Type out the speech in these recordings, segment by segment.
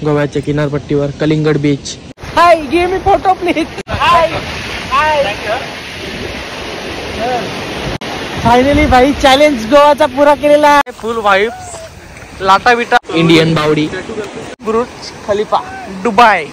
गोव्याच्या किनारपट्टीवर कलिंगड beach. High, give me photo please. High high. Finally भाई चॅलेंज गोवाचा पुरा केलेला आहे. फुल वाइब्स, लाटा बिटा, इंडियन बावडी, बुर्ज खलिफा, दुबई.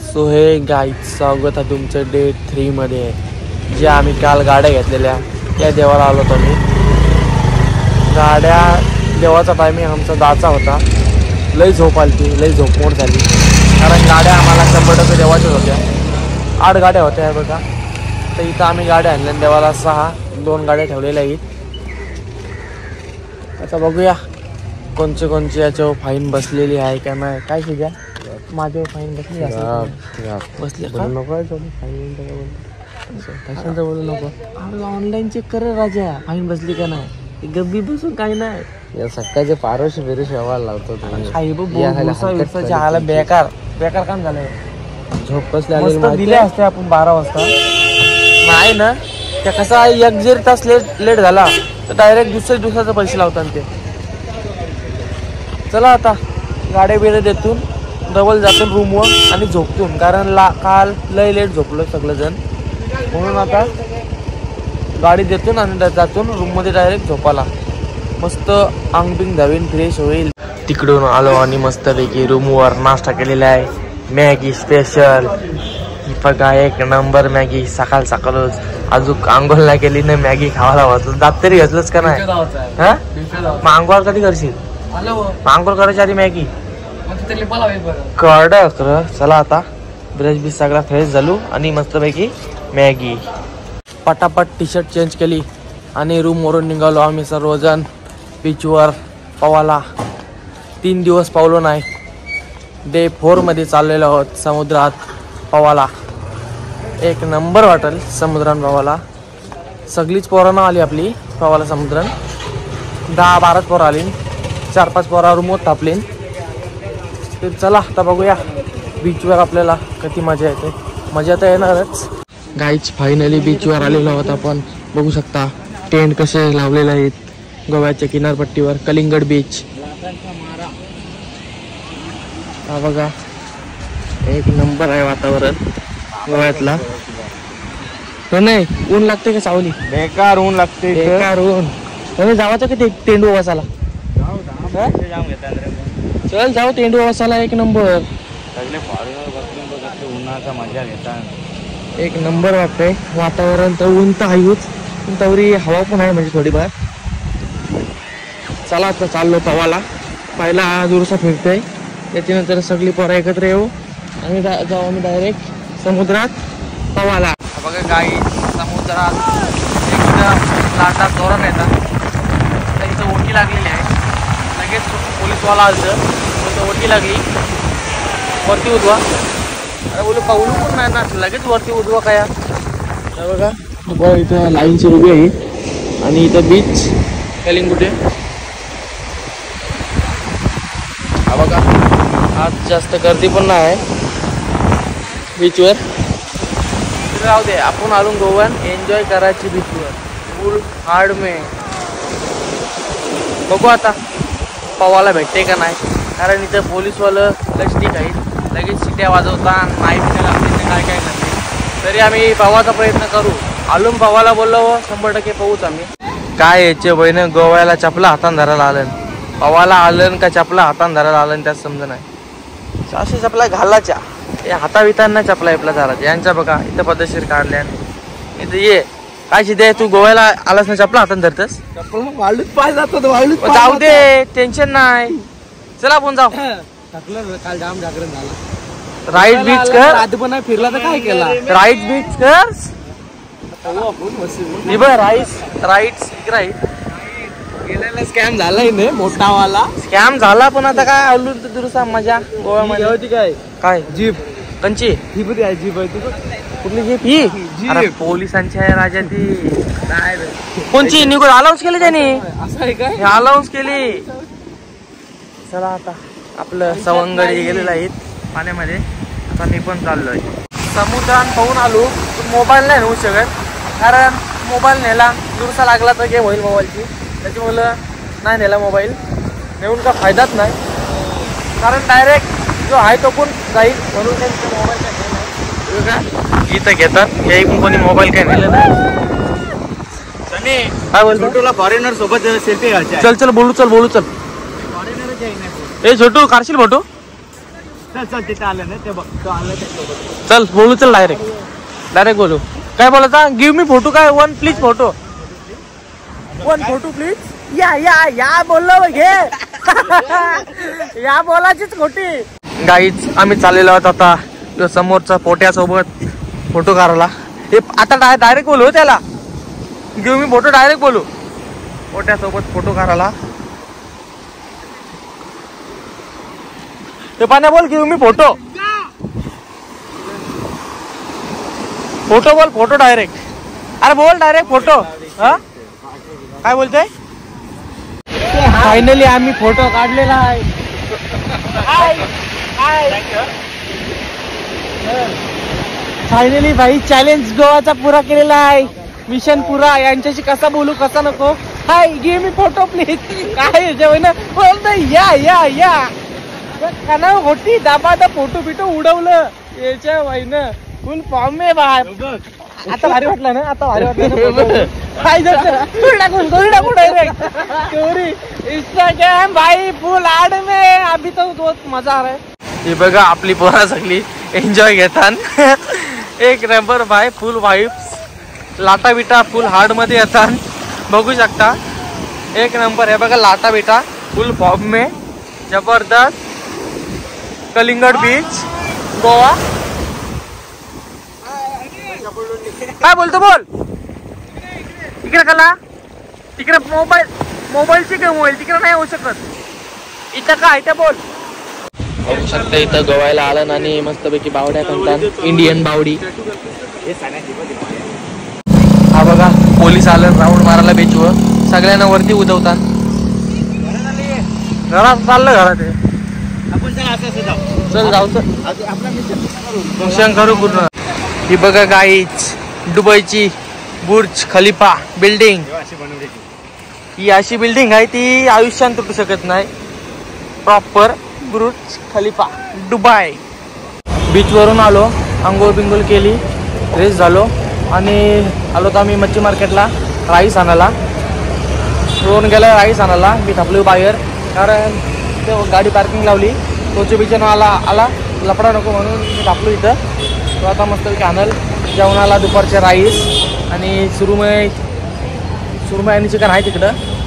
सो हे गाईज, स्वागत आहे तुमचं डे 3 मध्ये. जे आम्ही काल गाड्या घेतलेल्या त्या देवाला आलो होतो. मी गाड्या देवाचा टायमिंग आमचा 10चा होता. लई झोप आली, लई झोपमोड झाली, कारण गाड्या आम्हाला 100% देवाच्याच होत्या. 8 गाड्या होत्या बघा. तर इथं आम्ही गाड्या आणल्या देवाला 2 गाड्या ठेवलेल्या आहेत. आता बघूया कोणचे याच्यावर फाईन बसलेली आहे का नाही. काय शिजा माझ्यावर फाईन बसली बसले बोलू नको. ऑनलाईन चेक कर राजा, फाईन बसली का नाही. गब्बी बसून काही नाही. सकाळचे पारोशी बिरोशी हवा लावतो. बेकार बेकार काम झालंय. झोप कसले दिले असते आपण 12 वाजता नाही ना. त्या कसा 1 जरी तास लेट झाला तर डायरेक्ट दुसऱ्या दिवसाचे पैसे लावतात ते. चला आता गाड्या बिड्या देतून डबल जातून रूमवर आणि झोपतून, कारण काल लय लेट झोपलो सगळेजण. म्हणून आता गाडी देतून आणि जातून रूममध्ये डायरेक्ट झोपाला. मस्त अंगबिंग धावीन, फ्रेश होईल. तिकडून आलो आणि मस्तपैकी रूमवर नाश्ता केलेला आहे. Maggi special. ही बघा, 1 नंबर मॅगी. सकाळ सकाळच अजून आंघोळ नाही केली ना, मॅगी खावायला वाचलं. दात तरी घेतलंच का नाही. हा, मग आंघोळ कधी करशील. आंघोळ करायची आधी मॅगी कडक. चला आता ब्रश बी सगळा फ्रेश झालो आणि मस्तपैकी मॅगी. पटापट टी शर्ट चेंज केली आणि रूमवरून निघालो आम्ही सर्वजण बीचवर पवाला. 3 दिवस पावलो नाही. डे 4 मध्ये चाललेलो आहोत समुद्रात पवाला. 1 नंबर वाटेल समुद्रात पवाला. सगळीच पोरांना आली आपली पवाला समुद्रात. 10-12 पोरं आली. 4-5 पोरा रूमवर तापली. तर चला आता बघूया बीचवर आपल्याला किती मजा येते. मजा तर येणारच. गाईच फायनली बीचवर आलेलो आहोत आपण. बघू शकता टेंट कसे लावलेले आहेत गोव्याच्या किनारपट्टीवर कलिंगड बीच. हा बघा, 1 नंबर आहे वातावरण गोव्यातला. तो नाही ऊन लागते का सावली. बेकार ऊन लागते, बेकार ऊन. तुम्ही जावाचं की तेंडू वासाला. चल जाऊ तेंडू वासाला. 1 नंबर. उन्हाचा मजा घेतात. 1 नंबर वाटतंय वातावरण. तर ऊन तर आहेच पण तवरी हवा पण आहे म्हणजे थोडीफार. चला आता चाललो पवाला. पहिला दुरसा फिरतोय, त्याच्यानंतर सगळी पोरं एकत्र येऊ आणि जाऊ आम्ही डायरेक्ट समुद्रात पवाला. बघा गाई समुद्रात एकदम लाटा जोरात येतात. तर इथं ओटी लागलेली आहे. लगेच पोलीसवाला आलं तर ओटी लागली. वरती उठवा. अरे बोलू पाऊलू पण नाही ना, लगेच वरती उठवा काय. बघा बघा इथं लाईनची उभी आहे आणि इथं बीच कलिंगुटे. हा बघा, आज जास्त गर्दी पण नाही आहे बीचवर. राहू दे, आपण आलो गोव्यात एन्जॉय करायची बीचवर फुल हार्ड में. बघू आता पवाला भेटते का नाही, कारण इथं पोलीसवालं लष्टिक आहेत. लगेच शिट्या वाजवतात, नाही काय काय करते. तरी आम्ही पवाचा प्रयत्न करू. आलून पवाला बोललो 100% पाहूच आम्ही. काय याचे बहिण गोव्याला चपला हातान धरायला आलं, पवाला आलं का चपला हातान धरायला आलं त्यात समजा नाही. अशी चपला घालाच्या, हे हातावितांना चपला आपला धरायचा. यांच्या बघा इथं पद्धतशीर काढल्या. इथं ये काय शिदे, तू गोव्याला आलास ना चपला हातान धरतस. वाळूत पाय जातो, वाळूत जाऊ दे, टेन्शन नाही. चला आपण जाऊ. काल जाम जागरण झाला. राईट बीच कर. आधी पण फिरला तर काय केला. राईट बीच कर. Right right. गेल्याला स्कॅम झालाय ना मोठावाला. स्कॅम झाला पण आता काय आवडून तर दुरुसा मजा गोव्यामध्ये होती काय काय जीप कंची ही पण आहे जीप आहे ती कुठली जीप ही जीप. अरे पोलिसांची आहे राजा ती नाही रे. कोणची निघून अलाउन्स केली त्यांनी असं आहे काय अलाउन्स केली. चला आता आपलं सवंगडी गेलेलं आहे पाण्यामध्ये. आता मी पण चाललोय समुद्रात पाहून आलो पण मोबाईल नाही नेऊ शकत कारण मोबाईल नेला दुरसा लागला तर गेम होईल मोबाईलची. त्याच्यामुळं नाही नेला मोबाईल. नेऊन का फायदाच नाही कारण डायरेक्ट जो आहे तो पण जाईल म्हणून त्यांचा मोबाईल काय नाही. इथं घेतात हे कोणी मोबाईल काय नेलं नाही. काय बोलतो फॉरेनर सोबत सेल्फी घ्यायची. चल चल बोलू चल बोलू चल. फॉरेनरच आहे ना. ए छोटू काढशील फोटो. चल चल तिथे आलं ना ते बघ तो आलं त्याच्यासोबत. चल बोलू चल डायरेक्ट बोलू. काय बोलायचा गिव्ह मी फोटो काय one please photo. One photo please. या बोललो घे. या बोलाचीच खोटी. गाईच आम्ही चाललेलो आहोत आता समोरचा पोट्यासोबत फोटो काढायला. हे आता डायरेक्ट बोलू त्याला गिव्ह मी फोटो डायरेक्ट बोलू पोट्यासोबत फोटो काढायला. ते पाण्या बोल गिव्ह मी फोटो. फोटो बोल फोटो डायरेक्ट. अरे बोल डायरेक्ट फोटो. हा काय बोलतोय. फायनली आम्ही फोटो काढलेला आहे. फायनली भाई चॅलेंज गोवाचा पुरा केलेला आहे. मिशन पुरा. यांच्याशी कसा बोलू कसा नको. हाय गिव्ह मी फोटो प्लीज. काय जेवण बोलतोय या खाना होती दाबा फोटो बिटो उडवलं याच्या वाईनं फुल फॉर्म में बाहेर. आता भारी वाटलं ना. आता भारी वाटलं इंस्टाग्राम भाई फुल आड में अभी तो बहुत मजा आ रहा है. हे बघा आपली पोरा सगळी एन्जॉय घेतात. एक नंबर भाई फुल वाईब्स. लाटा बिटा फुल हार्ड मध्ये येतात बघू शकता. एक नंबर आहे बघा लाटा बिटा फुल फॉर्म में जबरदस्त. कलिंगड बीच गोवा. काय बोलतो बोल. इकडे कला तिकडे मोबाईलची काय मोबाईल तिकडे नाही होऊ शकत. इथं काय ते बोल. बघू शकता इथं गोव्याला आलं आणि मस्तपैकी बावड्या म्हणतात इंडियन बावडी. हा बघा पोलीस आलं राऊंड मारायला बेचवर सगळ्यांना वरती उदवतात. घरात चाललं घरात चल जाऊ मिशन करू पूर्ण. ही बघा गाईच दुबईची बुर्ज खलिफा बिल्डिंग. ही अशी बिल्डिंग आहे ती आयुष्यात तुटू शकत नाही. प्रॉपर बुर्ज खलिफा दुबई. बीच वरून आलो आंघोळ बिंगोळ केली फ्रेश झालो आणि आलो तर आम्ही मच्छी मार्केटला राईस आणायला. रोहन गेला राईस आणायला. मी थांबलो बाहेर कारण ते गाडी पार्किंग लावली. तोच्या बिचानं आला लपडा नको म्हणून मी थांबलो इथं. तो आता मस्तपैकी आणल जेवणाला दुपारचे राईस आणि सुरमई आणि चिकन आहे तिकडं.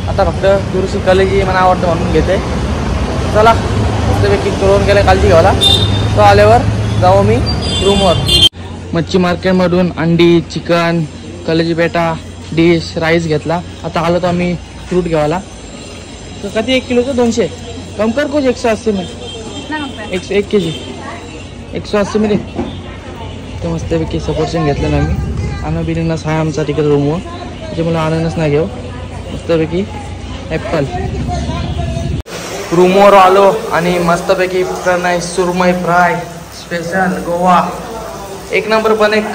आता फक्त दुरुस्ती कलेजी मला आवडतं म्हणून घेते. चला मस्तपैकी रोहन गेला कालची घ्यायला. तो आल्यावर जाऊ मी रूमवर. मच्छी मार्केटमधून अंडी चिकन कलेजी पेटा डिश राईस घेतला. आता आलो तर आम्ही फ्रूट घ्यायला. तर कधी 1 किलोचं 200 कम कर कुछ 180 में 1 kg 180 मध्ये. तर मस्तपैकी सफरचंद घेतलं ना आम्ही. अनबिलिंगलाच आहे आमचा तिकडे रूमवर त्याच्यामुळे अननस नाही घेऊ. मस्तपैकी ॲपल. रूमवर आलो आणि मस्तपैकी प्रणय सुरमई फ्राय स्पेशल गोवा. एक नंबर पण एक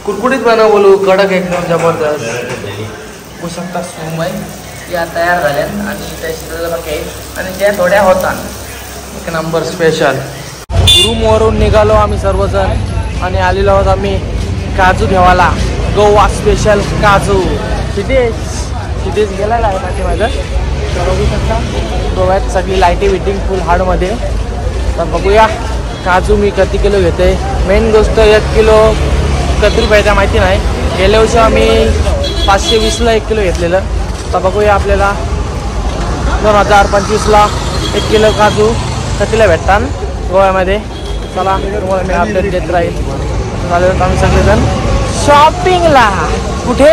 कुरकुरीत बनव बोलू कडक एकदम जबरदस्त. होऊ शकता सुरमई या तयार झाल्या आणि त्या शिजलेल्या बाकी आहेत आणि त्या थोड्या होतात. एक नंबर स्पेशल. रूमवरून निघालो आम्ही सर्वजण आणि आलेलो आहोत आम्ही काजू घ्यावाला. गोवा स्पेशल काजू. सिद्धेश गेलेला आहे माझे माझं. तर बघू शकता गोव्यात सगळी लाईटी विटिंग फुल हार्डमध्ये. तर बघूया काजू मी किती किलो घेते. मेन गोष्ट 1 किलो किती रुपयाचा माहिती नाही. गेल्या वर्षी आम्ही 520ला 1 किलो घेतलेलं. तर बघूया आपल्याला 2025ला 1 किलो काजू कितीला भेटतात गोव्यामध्ये. चला तुम्हाला मी अपडेट देत राहील. झालं आम्ही सगळेजण शॉपिंगला. कुठे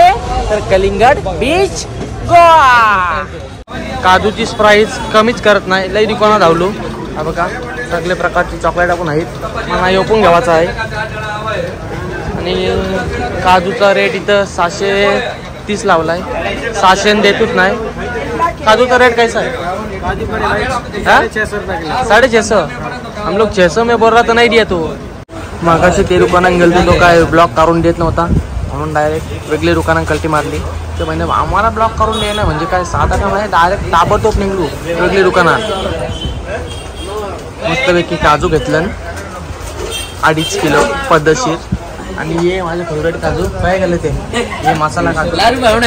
तर कलिंगड बीच गोवा. काजूची प्राईस कमीच करत नाही, लई दुकानात धावलो. हा बघा सगळे प्रकारची चॉकलेट आपण आहेत, मला योपून घ्यावाचा आहे. आणि काजूचा रेट इथं 630 लावलाय, 600 देतच नाही. काजूचा रेट कैसा है? 650. हम लोग 600 में बोल रहा तो नाही दिया तो. मागाशी ते दुकानात गेलो तो काय ब्लॉक काढून देत नव्हता, म्हणून डायरेक्ट वेगळी दुकानात कल्टी मारली. ते म्हणजे आम्हाला ब्लॉक करून द्यायला म्हणजे काय साधा काम आहे, डायरेक्ट ताबडतोब निघलो वेगळी दुकानात. मस्तपैकी काजू घेतलं 2.5 किलो पद्धतशीर. आणि हे माझे फेवरेट काजू काय गेले ते, हे मसाला काजू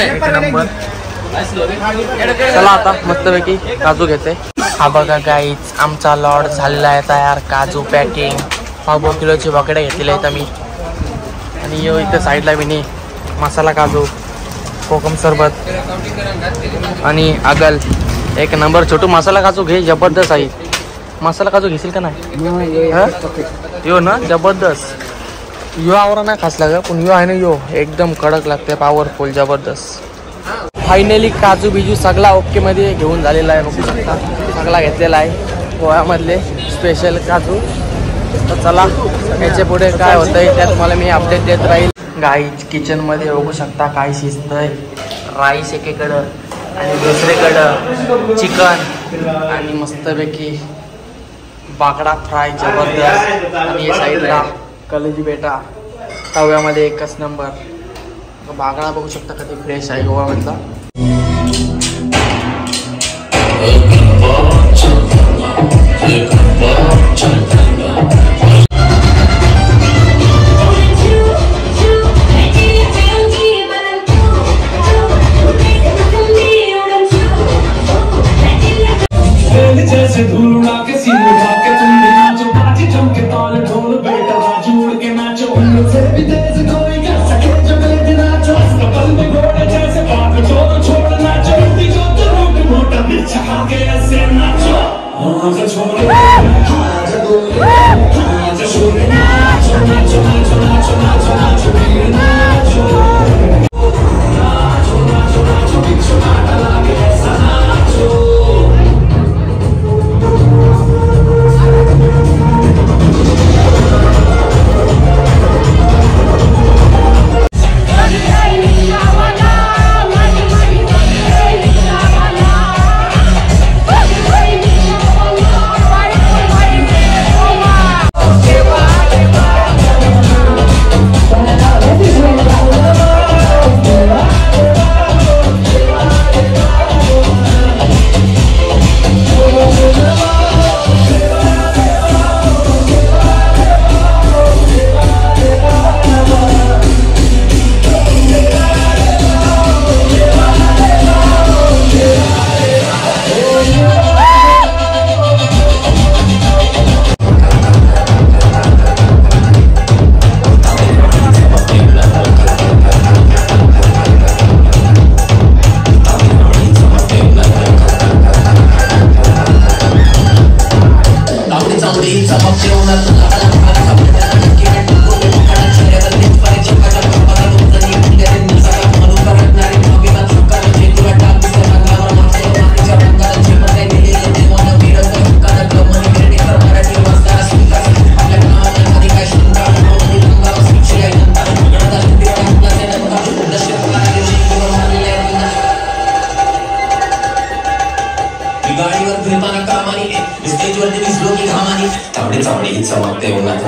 एक नंबर. चला आता मस्तपैकी काजू घेते. हा बघा गाईच आमचा लॉट झालेला आहे तयार. काजू पॅकिंग 5 किलोची बकेट घेतलेली आहेत आम्ही. आणि इथं साईडला मी मसाला काजू, कोकम सरबत आणि आगल एक नंबर. छोटू मसाला काजू घे, जबरदस्त आहे. मसाला काजू घेशील का नाही? यो ना जबरदस्त. यो आवरा नाही खास लाग, पण यो आहे ना यो एकदम कडक लागते, पॉवरफुल जबरदस्त. फायनली काजू बिजू सगळा ओके मध्ये घेऊन झालेला आहे. बघू शकता सगळा घेतलेला आहे गोव्यामधले स्पेशल काजू. तर चला याच्या पुढे काय होतंय त्या तुम्हाला मी अपडेट देत राहील. गाईज किचनमध्ये बघू शकता काय शिजतंय. राईस एकीकडं आणि दुसरीकडं चिकन आणि मस्तपैकी बाकडा फ्राय जबरदस्त. आणि या साईडला कलेजी बेटा तव्यामध्ये एकच नंबर. बागडा बघू शकता कधी फ्रेश आहे गोवामधला. जैसे धूल उड़ा के सीने उठा के तुम भी नाचो, बाजी जम के ताल ढोल बेटा बाजू उड़ के नाचो. उनसे भी तेज कोई कर सके जो मेरे नाचो. कपल में घोड़े जैसे बाग छोड़ छोड़ नाचो. जो तो रूट मोटा बिच के ऐसे नाचो. आज छोड़ आज गोले आज छोड़ नाचो नाचो नाचो नाचो नाचो नाचो नाचो नाचो नाचो नाचो बिच नाटा लागे ऐसा नाचो. स्टेजवरती मी स्लो की घामानी तावडे चमकते उन्हात.